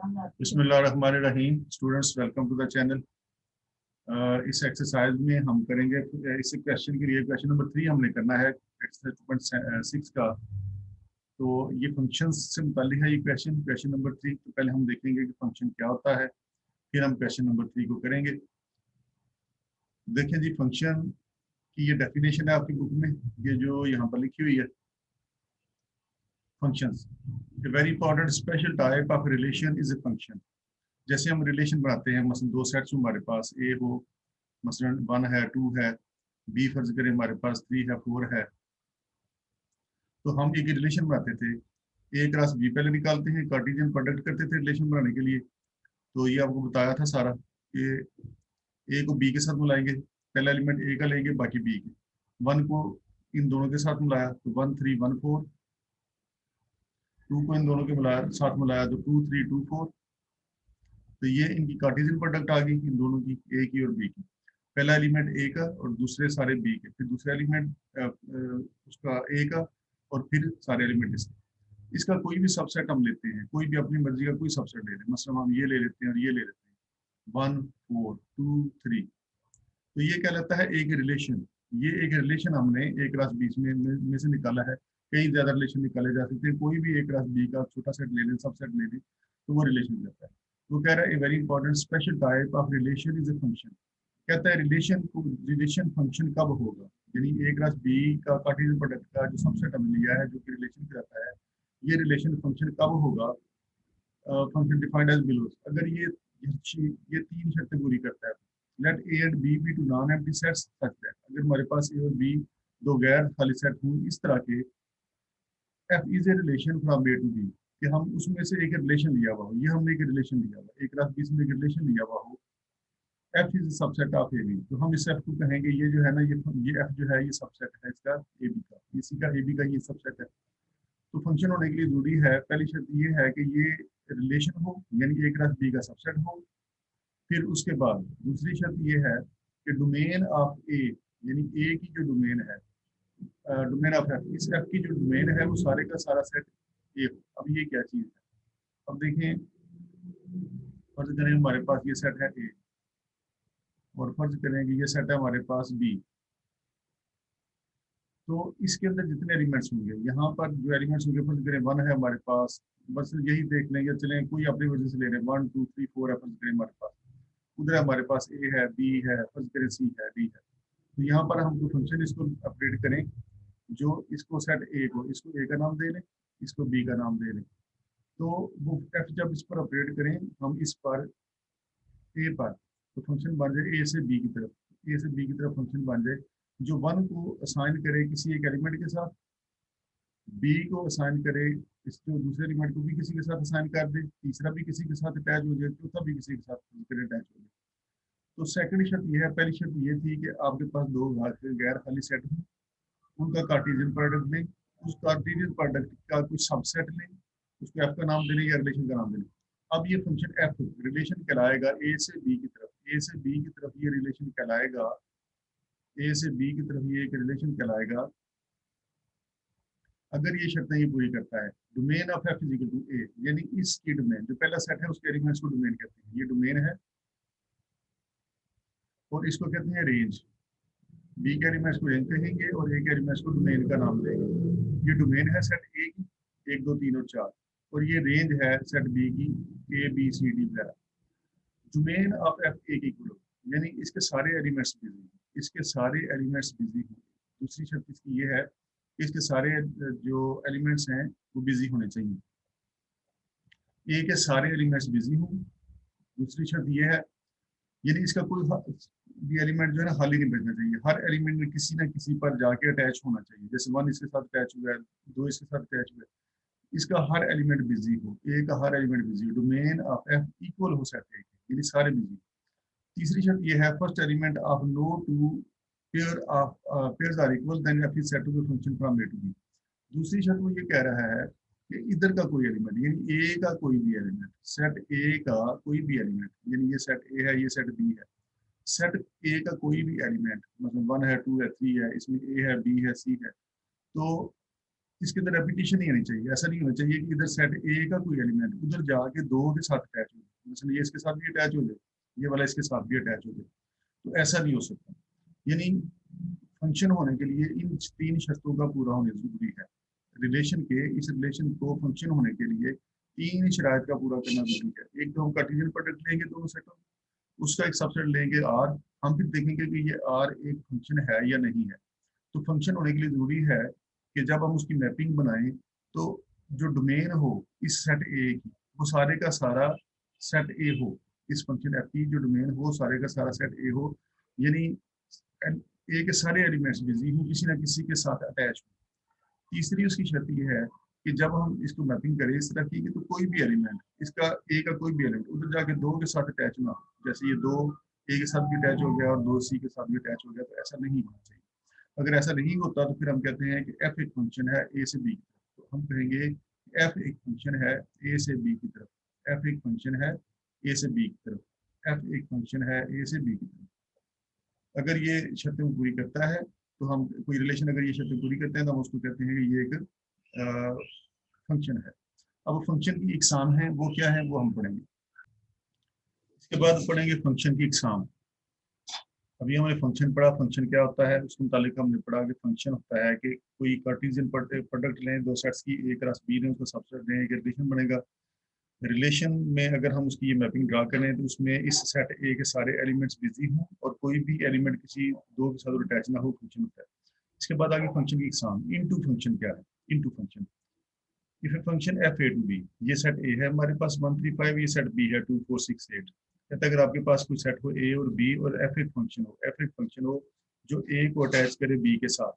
बिस्मिल्लाहिर्रहमानिर्रहीम। Students, welcome to the channel. इस exercise में हम करेंगे इस क्वेश्चन के लिए क्वेश्चन नंबर 3 हमने करना है एक्सरसाइज 2.6 का। तो ये फंक्शन से मुताल्लिक है ये क्वेश्चन क्वेश्चन नंबर 3। तो पहले हम देखेंगे कि फंक्शन क्या होता है, फिर हम क्वेश्चन नंबर 3 को करेंगे। देखें जी, फंक्शन की ये डेफिनेशन है आपकी बुक में, ये जो यहाँ पर लिखी हुई है। Functions, a very important special type of relation is a function। जैसे हम रिलेशन बनाते हैं, मसलन दो सेट्स हमारे पास ए हो, मसलन 1 है 2 है, बी फर्ज करें हमारे पास 3 है 4 है। तो हम एक रिलेशन बनाते थे, ए क्रॉस बी पहले निकालते हैं, कार्टेशियन प्रोडक्ट करते थे रिलेशन बनाने के लिए। तो ये आपको बताया था सारा कि ए को बी के साथ मिलाएंगे, पहला एलिमेंट ए का लेंगे बाकी बी के। 1 को इन दोनों के साथ मिलाया तो 1 3 1 4, 2 को इन दोनों के साथ मिलाया तो 2 3 2 4। तो ये इनकी कार्टेशियन प्रोडक्ट आ गई इन दोनों की, ए की और बी की। पहला एलिमेंट ए का और दूसरे सारे बी के, फिर दूसरा एलिमेंट उसका ए का और फिर सारे एलिमेंट इसके। इसका कोई भी सबसेट हम लेते हैं, कोई भी अपनी मर्जी का कोई सबसेट ले लें, मतलब हम ये ले लेते हैं और ये ले लेते हैं 1 4 2 3। तो ये क्या लगता है, एक रिलेशन। ये एक रिलेशन हमने ए क्रॉस बी में से निकाला है। कई ज्यादा रिलेशन निकाले जा सकते हैं, कोई भी ए क्रॉस बी का छोटा सेट ले लें, सबसेट ले लें, तो वो रिलेशन कहता है। वो कह रहा है a very important special type of relation is a function. कहता है रिलेशन फंक्शन कब होगा, यानी ए क्रॉस बी का कार्टेशियन प्रोडक्ट का जो सबसेट हमने लिया है जो कि रिलेशन कहता है, ये रिलेशन फंक्शन कब होगा। Function defined as below. अगर ये तीन शर्तें पूरी करता है। Let A and B be two non empty sets such that, अगर हमारे पास ए और बी दो गैर खाली सेट हों इस तरह के, f is a relation from A to B, कि हम उसमें से एक रिलेशन लिया हुआ हो, ये हमने एक रिलेशन लिया हुआ, एक क्रॉस बी से एक रिलेशन लिया हुआ हो। F is subset of A B, तो हम इस एफ को कहेंगे ये जो है ना, ये एफ जो है ये सबसेट है इसका ए बी का, इसी का ए बी का ये सबसेट है। तो फंक्शन होने के लिए जरूरी है, पहली शर्त ये है कि ये रिलेशन हो, यानी ए क्रॉस बी का सबसेट हो। फिर उसके बाद दूसरी शर्त ये है कि डोमेन ऑफ ए, यानी ए की जो डोमेन है, डोमेन ऑफ एफ, इस एफ की जो डोमेन है वो सारे का सारा सेट ए हो। अब ये क्या चीज है, अब देखें, फर्ज करें हमारे पास ये सेट है ए, और फर्ज करें कि ये सेट है हमारे पास बी। तो इसके अंदर जितने एलिमेंट्स होंगे, यहाँ पर जो एलिमेंट्स होंगे, फर्ज करें 1 है हमारे पास, बस यही देख लेंगे, चलें कोई अपनी वजह से ले रहे हैं, 1 2 3 4 है, फर्ज करें हमारे पास। उधर हमारे पास ए है, बी है, फर्ज करें सी है, डी है। तो यहाँ पर हम जो फंक्शन इसको अपडेट करें, जो इसको सेट ए को, इसको ए का नाम दे लें, इसको बी का नाम दे लें। तो वो एफ जब इस पर अपडेट करें हम इस पर ए पर, तो फंक्शन बन जाए ए से बी की तरफ, ए से बी की तरफ फंक्शन बन जाए, जो 1 को असाइन करे किसी एक एलिमेंट के साथ, बी को असाइन करे, इसको दूसरे एलिमेंट को भी किसी के साथ असाइन कर दे, तीसरा भी किसी के साथ अटैच हो जाए, चौथा भी किसी के साथ अटैच हो जाए। तो सेकंड शर्त ये है, पहली शर्त ये थी कि आपके पास दो गैर खाली सेट हैं, उनका कार्टेशियन प्रोडक्ट लें, उस कार्टेशियन प्रोडक्ट का कुछ सबसेट लें, उसको एफ का नाम देने या रिलेशन का नाम देने। अब ये फंक्शन एफ रिलेशन कहलाएगा ए से बी की तरफ, ए से बी की तरफ ये रिलेशन कहलाएगा, ए से बी की तरफ ये एक रिलेशन कहलाएगा अगर ये शर्तें ये पूरी करता है। Domain of f is equal to a, यानी इसकी डोमेन, जो पहला सेट है उसके एलिमेंट्स को डोमेन कहते हैं, ये डोमेन है और इसको कहते हैं रेंज। बी के एलिमेंट्स को रेंज कहेंगे और ए के एलिमेंट्स को डोमेन का नाम देंगे। ये डोमेन है सेट ए की, 1 2 3 और 4, और ये रेंज है सेट बी की, ए बी सी डी वगैरह। डोमेन ऑफ एफ ए की इक्वल, यानी इसके सारे एलिमेंट्स बिजी, इसके सारे एलिमेंट्स बिजी होंगे। दूसरी शर्त इसकी ये है कि इसके सारे जो एलिमेंट्स हैं वो बिजी होने चाहिए, ए के सारे एलिमेंट्स बिजी हों। दूसरी शर्त ये है, यानी इसका कोई भी एलिमेंट जो है ना खाली नहीं बचना चाहिए, हर एलिमेंट में किसी ना किसी पर जाके अटैच होना चाहिए। जैसे 1 इसके साथ अटैच हुआ है, 2 इसके साथ अटैच हुआ है, इसका हर एलिमेंट बिजी हो, ए का हर एलिमेंट बिजी हो, डोमेन ऑफ एफ इक्वल हो सकते हैं, यानी सारे बिजी। तीसरी शर्त ये है, first element of no two pair of pairs are equal then f is set to be function from A to B. दूसरी शर्त वो ये कह रहा है कि इधर का कोई एलिमेंट, यानी ए का कोई भी एलिमेंट, सेट ए का कोई भी एलिमेंट, यानी ये सेट ए है, ये सेट बी है, सेट ए का कोई भी एलिमेंट, मतलब 1 है 2 है 3 है, इसमें ए है बी है सी है, तो इसके अंदर रेपिटेशन नहीं आनी चाहिए। ऐसा नहीं होना चाहिए कि इधर सेट ए का कोई एलिमेंट उधर जाके दो के साथ अटैच हो जाए, मतलब ये इसके साथ भी अटैच हो जाए, ये वाला इसके साथ भी अटैच हो जाए, तो ऐसा नहीं हो सकता। यानी फंक्शन होने के लिए इन तीन शर्तों का पूरा होना जरूरी है। रिलेशन के इस रिलेशन को फंक्शन होने के लिए तीन शराइत का पूरा करना जरूरी है। एक तो हम कार्टेशियन प्रोडक्ट लेंगे दोनों सेटों, उसका एक सबसेट लेंगे आर, हम फिर देखेंगे कि ये आर एक फंक्शन है या नहीं है। तो फंक्शन होने के लिए जरूरी है कि जब हम उसकी मैपिंग बनाएं तो जो डोमेन हो इस सेट ए की, वो सारे का सारा सेट ए हो। इस फंक्शन एफ की जो डोमेन हो सारे का सारा सेट ए हो, यानी ए के सारे एलिमेंट्स बिजी हो, किसी ना किसी के साथ अटैच हो। तीसरी उसकी शर्त ये है कि जब हम इसको मैपिंग करें इस तरह की कि तो कोई भी एलिमेंट इसका ए का कोई भी एलिमेंट उधर जाके दो के साथ अटैच ना हो। जैसे ये दो ए के साथ भी अटैच हो गया और दो सी के साथ भी अटैच हो गया, तो ऐसा नहीं होना चाहिए। अगर ऐसा नहीं होता तो फिर हम कहते हैं कि एफ एक फंक्शन है ए से बी की तरफ, तो हम कहेंगे एफ एक फंक्शन है ए से बी की तरफ, एफ एक फंक्शन है ए से बी की तरफ, एफ एक फंक्शन है ए से बी की तरफ। अगर ये शर्तें पूरी करता है तो हम कोई रिलेशन अगर ये शर्तें पूरी करते हैं तो हम उसको कहते हैं कि ये एक फंक्शन है। अब फंक्शन की इकसाम है वो क्या है वो हम पढ़ेंगे। इसके बाद पढ़ेंगे फंक्शन की इकसाम। अभी हमने फंक्शन पढ़ा, फंक्शन क्या होता है उसके मुतालिक हमने पढ़ा कि फंक्शन होता है कि कोई कार्टेशियन प्रोडक्ट लें दो सेट्स की, ए क्रॉस बी लें, उसका सबसेट लें, एक रिलेशन बनेगा। रिलेशन में अगर हम उसकी ये मैपिंग ड्रा करें तो उसमें इस सेट ए के सारे एलिमेंट्स बिजी हों और कोई भी एलिमेंट किसी दो के साथ अटैच ना हो, फंक्शन होता है। इसके बाद आगे फंक्शन की एग्जाम। इनटू फंक्शन क्या है? Into function, if a function f A to B, ये सेट ए है हमारे पास 135, ये सेट बी है 2468। कहते अगर आपके पास कोई सेट हो ए और बी और एफ एक फंक्शन हो, एफ एक फंक्शन हो जो ए को अटैच करे बी के साथ,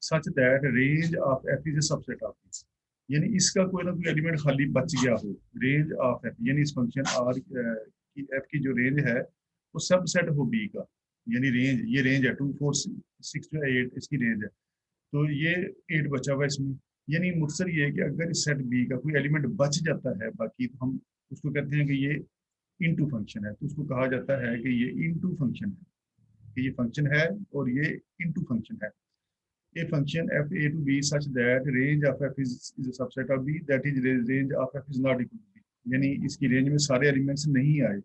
सच that range of f is A subset of this, यानी इसका कोई ना कोई एलिमेंट खाली बच गया हो। रेंज ऑफ एफ यानी इस फंक्शन आर की एफ की जो रेंज है वो सबसेट हो बी का, यानी रेंज ये रेंज है 246 इसकी रेंज है, तो ये 8 बचा हुआ इसमें। यानी मुख्तसर ये है कि अगर इस सेट बी का कोई एलिमेंट बच जाता है बाकी, तो हम उसको कहते हैं कि ये इनटू फंक्शन है। तो उसको कहा जाता है कि ये इनटू फंक्शन है, कि ये फंक्शन है और ये इनटू फंक्शन है। A function f a to b such that range of f is a subset of b, that is range of f is not equal to b, यानी इसकी range में सारे एलिमेंट्स नहीं आए,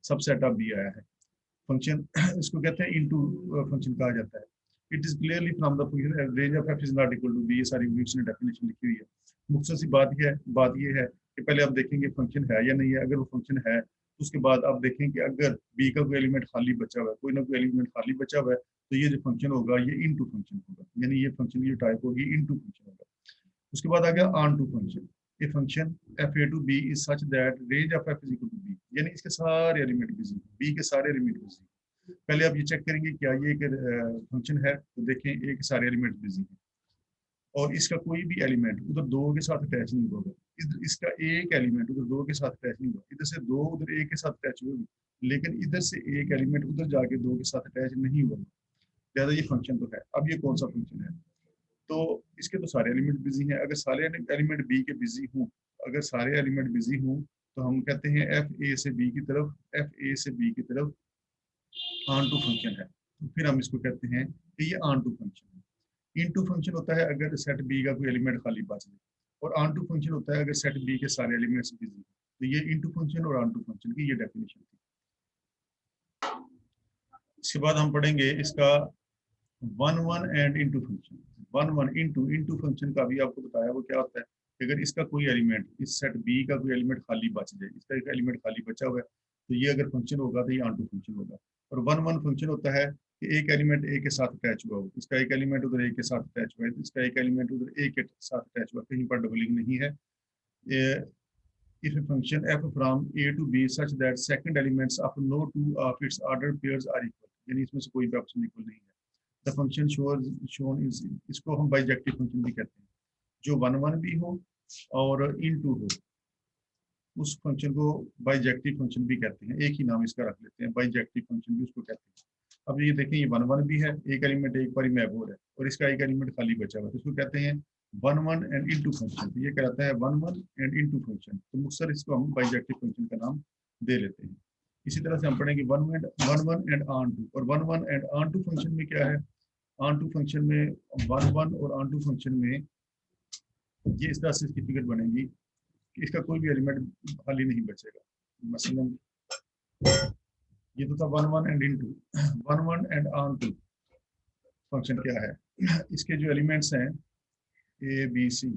सबसेट ऑफ b आया है। Function इसको कहते हैं इनटू फंक्शन कहा जाता है। It is clearly from the function range of f is not equal to b, ये सारी उसने डेफिनेशन लिखी हुई है। मुख्तसर सी बात ये है कि पहले आप देखेंगे फंक्शन है या नहीं है। अगर वो फंक्शन है तो उसके बाद आप देखें कि अगर b का कोई एलिमेंट खाली बचा हुआ है, कोई ना कोई एलिमेंट खाली बचा हुआ है, तो ये जो फंक्शन होगा ये इनटू फंक्शन होगा, यानी ये फंक्शन की जो टाइप होगी इनटू फंक्शन होगा। उसके बाद आ गया onto function. A function f A to B is such that range of f is equal to B, यानी इसके सारे एलिमेंट बिजी, बी के सारे एलिमेंट बिजी। पहले आप ये चेक करेंगे क्या ये एक फंक्शन है, तो देखें ए के सारे एलिमेंट बिजी हैं और इसका कोई भी एलिमेंट उधर दो के साथ अटैच नहीं होगा। इधर इसका एक एलिमेंट उधर दो के साथ अटैच नहीं हुआ, इधर से दो उधर एक के साथ अटैच हुए, लेकिन इधर से एक एलिमेंट उधर जाके दो के साथ अटैच नहीं हुआ, लिहाजा ये फंक्शन तो है। अब ये कौन सा फंक्शन है? तो इसके तो सारे एलिमेंट बिजी हैं। अगर सारे एलिमेंट बी के बिजी हों, अगर सारे एलिमेंट बिजी हों तो हम कहते हैं एफ ए से बी की तरफ, एफ ए से बी की तरफ ऑन टू फंक्शन है। तो फिर हम इसको कहते हैं कि ये ऑन टू फंक्शन है। इन टू फंक्शन होता है अगर सेट बी का कोई एलिमेंट खाली बच जाए, और ऑन टू फंक्शन होता है अगर सेट बी के सारे एलिमेंट्स बिजी। तो ये इन टू फंक्शन और ऑन टू फंक्शन की ये डेफिनेशन थी। इसके बाद हम पढ़ेंगे इसका one one and into function. One one into function का भी आपको बताया वो क्या होता है। अगर इसका कोई एलिमेंट इस सेट बी का कोई एलिमेंट खाली बच जाए, इसका एक एलिमेंट खाली बचा हुआ है, तो ये अगर फंक्शन होगा तो ये ऑन टू फंक्शन होगा। और वन वन फंक्शन होता है कि एक एलिमेंट ए के साथ अटैच हुआ हो, इसका एक एलिमेंट उधर ए के साथ अटैच हुआ है, इसका एक एलिमेंट उधर ए के साथ अटैच हुआ, कहीं पर डबलिंग नहीं है। If a function f from a to b such that second elements of no two of its ordered pairs are equal, यानी इसमें से कोई भी ऑप्शन इक्वल नहीं है। The function shown is, इसको हम बाइजेक्टिव फंक्शन भी कहते हैं। जो वन वन भी हो और इन टू हो, उस फंक्शन को बाइजेक्टिव फंक्शन भी कहते हैं। एक ही नाम इसका रख लेते हैं, बाइजेक्टिव फंक्शन भी उसको कहते हैं। अब ये देखें ये वन वन भी है, एक एलिमेंट एक बार मैप हो रहा है और इसका एक एलिमेंट खाली बचा हुआ है, तो इसको कहते हैं one one and into function. तो ये कहता है one one and into function, तो मुख्तसर इसको हम बाइजेक्टिव फंक्शन का नाम दे लेते हैं। इसी तरह से हम पढ़ेंगे one one and onto. और one one and onto function में क्या है? ऑन टू फंक्शन में वन वन और ऑन टू फंक्शन में ये इस तरह से इसकी फिगर बनेगी कि इसका कोई भी एलिमेंट खाली नहीं बचेगा। मसलन ये तो था 1 1 and into 1 1 and onto function क्या है, इसके जो एलिमेंट्स हैं ए बी सी,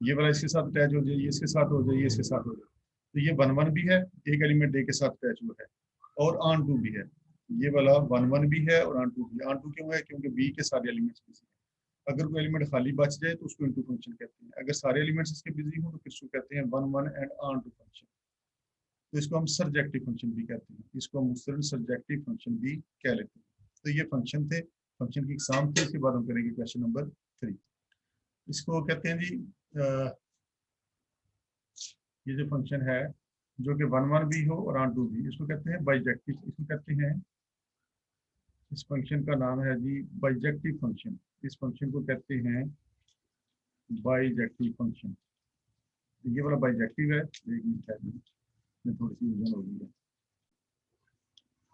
ये वाला इसके साथ अटैच हो जाए, ये इसके साथ हो जाए, ये इसके साथ हो जाए, तो ये 1 1 भी है, एक एलिमेंट ए के साथ अटैच हुआ है, और ऑन टू भी है, ये वाला 1 1 भी है और ऑन टू भी है। ऑन टू क्यों है? क्योंकि बी के सारे एलिमेंट्स बिजी हैं। अगर कोई एलिमेंट खाली बच जाए तो उसको इनटू फंक्शन कहते हैं, अगर सारे एलिमेंट्स इसके बिजी हो तो फिर उसको कहते हैं 1 1 एंड ऑन टू फंक्शन। तो इसको हम सरजेक्टिव फंक्शन भी कहते हैं, इसको हम मुस्तरद सरजेक्टिव फंक्शन भी कह लेते हैं। तो ये फंक्शन थे, फंक्शन की एग्जाम थे। इसके बाद हम करेंगे क्वेश्चन नंबर 3। इसको कहते हैं जी ये जो फंक्शन है जो कि 1 1 भी हो और ऑन टू भी, इसको कहते हैं बाइजेक्टिव। इसको कहते हैं, इस फंक्शन का नाम है जी बाइजेक्टिव फंक्शन। इस फंक्शन को कहते हैं बाइजेक्टिव फंक्शन। ये वाला बाइजेक्टिव है, एक मिनट है, में थोड़ी सी उलझन हो गई है।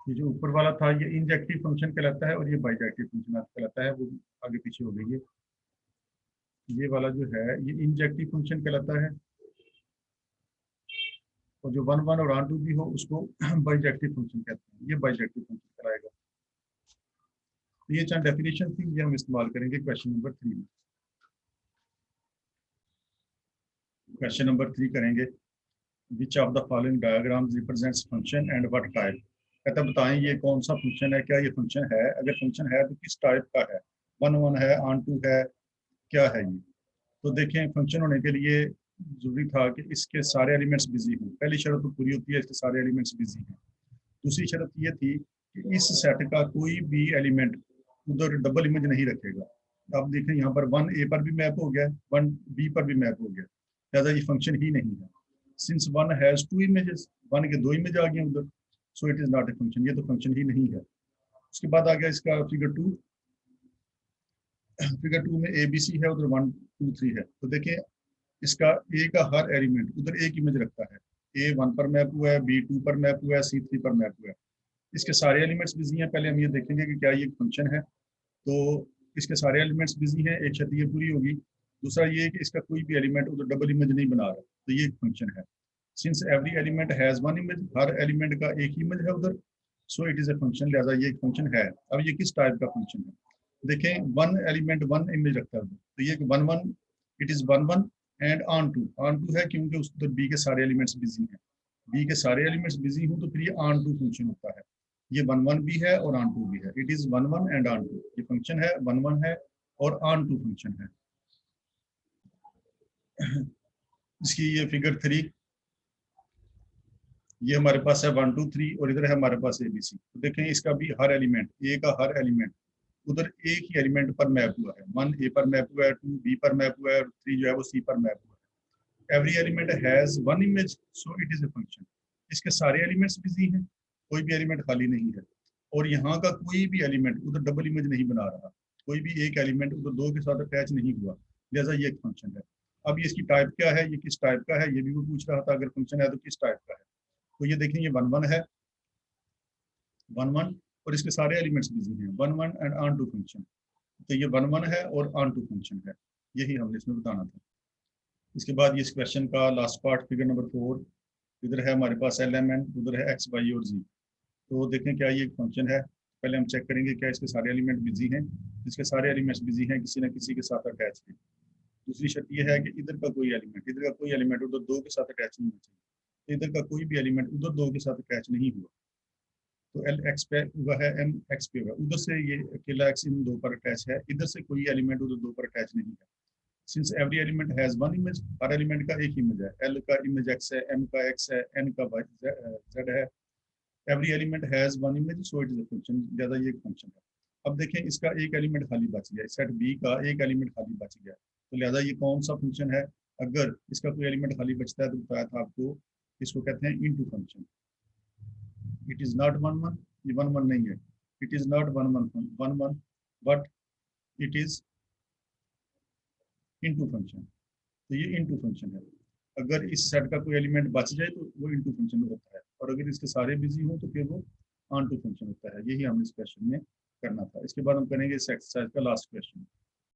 ये जो ऊपर वाला था ये इंजेक्टिव फंक्शन कहलाता है और ये बाइजेक्टिव फंक्शन कहलाता है, वो आगे पीछे हो गई है। ये वाला जो है ये इंजेक्टिव फंक्शन कहलाता है, और जो 1 1 और ऑन टू भी हो उसको बाइजेक्टिव फंक्शन कहते हैं। ये बाइजेक्टिव फंक्शन कहलाएगा। तो ये चंद डेफिनेशन थी, ये हम इस्तेमाल करेंगे क्वेश्चन नंबर 3 में। क्वेश्चन नंबर 3 करेंगे, which of the following diagrams represents function and what type. कहता बताएं ये कौन सा फंक्शन है, क्या ये फंक्शन है, अगर फंक्शन है तो किस टाइप का है, 1 1 है, ऑन टू है, क्या है ये। तो देखें, फंक्शन होने के लिए जरूरी था कि इसके सारे एलिमेंट्स बिजी हों। पहली शर्त तो पूरी होती है, इसके सारे एलिमेंट्स बिजी हैं। दूसरी शर्त ये थी कि इस सेट का कोई भी एलिमेंट उधर डबल इमेज नहीं रखेगा। आप देखें यहाँ पर 1 ए पर भी मैप हो गया, 1 बी पर भी मैप हो गया, लिहाजा ये फंक्शन ही नहीं है। सिंस 1 हैज 2 इमेजेस, 1 के 2 इमेज आ गए उधर, so it is not a function, ये तो फंक्शन ही नहीं है। उसके बाद आ गया इसका फिगर 2। फिगर 2 में ए बी सी है, उधर 1 2 3 है। तो देखिए इसका ए का हर एलिमेंट उधर एक इमेज रखता है। ए 1 पर मैप हुआ है, बी 2 पर मैप हुआ है, सी 3 पर मैप हुआ है। इसके सारे एलिमेंट्स बिजी हैं। पहले हम ये देखेंगे कि क्या ये फंक्शन है। तो इसके सारे एलिमेंट्स बिजी हैं, एक शर्त ये पूरी होगी। दूसरा ये कि इसका कोई भी एलिमेंट उधर डबल इमेज नहीं बना रहा, तो ये एक फंक्शन है। Since every element has 1 image, her element का एक इमेज है उधर, so it is a function, लिहाजा ये एक फंक्शन है। अब ये किस टाइप का फंक्शन है? देखें, 1 एलिमेंट 1 इमेज रखता है उधर, तो ये 1 1, it is 1 1 and onto है, क्योंकि उस उधर बी के सारे एलिमेंट्स बिजी हैं। बी के सारे एलिमेंट्स बिजी हूँ तो फिर ये ऑन टू फंक्शन होता है। ये 1 1 भी है और ऑन टू भी है, it is 1 1 and onto. ये फंक्शन है, 1 1 है और ऑन टू फंक्शन है। इसकी ये फिगर 3, ये हमारे पास है 1 2 3 और इधर है हमारे पास ए बी सी। तो देखें इसका भी हर एलिमेंट, ए का हर एलिमेंट उधर एक ही एलिमेंट पर मैप हुआ है। 1 ए पर मैप हुआ है, 2 बी पर मैप हुआ है और 3 जो है वो सी पर मैप हुआ है। Every element has 1 image, so it is a function. इसके सारे एलिमेंट्स बिजी हैं, कोई भी एलिमेंट खाली नहीं है, और यहाँ का कोई भी एलिमेंट उधर डबल इमेज नहीं बना रहा, कोई भी एक एलिमेंट उधर 2 के साथ अटैच नहीं हुआ, लिहाजा ये एक फंक्शन है। अब ये इसकी टाइप क्या है, ये किस टाइप का है, ये भी वो पूछ रहा था। अगर फंक्शन है तो किस टाइप का है। तो ये देखें, ये 1 1 है, 1 1 और इसके सारे एलिमेंट्स बिजी हैं, 1 1 एंड ऑन टू फंक्शन। तो ये 1 1 है और ऑन टू फंक्शन है, यही हमने इसमें बताना था। इसके बाद ये इस क्वेश्चन का लास्ट पार्ट, फिगर नंबर 4। इधर है हमारे पास एलिमेंट, उधर है एक्स वाई और जी। तो देखें क्या ये एक फंक्शन है। पहले हम चेक करेंगे क्या इसके सारे एलिमेंट बिजी हैं। इसके सारे एलिमेंट्स बिजी हैं, किसी न किसी के साथ अटैच है। दूसरी शर्त यह है कि इधर का कोई एलिमेंट उधर 2 के साथ अटैच नहीं होना चाहिए। इधर का कोई भी एलिमेंट उधर 2 के साथ अटैच नहीं हुआ, तो एल एक्स पे हुआ है, एम एक्स पे हुआ, उधर से ये अकेला एक्स इन 2 पर अटैच है, इधर से कोई एलिमेंट उधर 2 पर अटैच नहीं है। Since every element has 1 image, her element का एक इमेज है। एल का इमेज एक्स है, एम का एक्स है, एन का जेड है। Every element has 1 image, so it is a function, ज्यादा ये एक फंक्शन है। अब देखें इसका एक एलिमेंट खाली बच गया, सेट बी का एक एलिमेंट खाली बच गया, तो लिहाजा ये कौन सा फंक्शन है। अगर इसका कोई एलिमेंट खाली बचता है तो बताया था आपको, इसको कहते हैं into function. It is not 1 1, ये 1 1 नहीं है, it is not 1 1 but it is into function. तो ये इनटू फंक्शन है। अगर इस सेट का कोई एलिमेंट बच जाए तो वो इनटू फंक्शन होता है, और अगर इसके सारे बिजी हो तो फिर वो ऑन टू फंक्शन होता है। यही हमने इस क्वेश्चन में करना था। इसके बाद हम करेंगे इस एक्सरसाइज का लास्ट क्वेश्चन।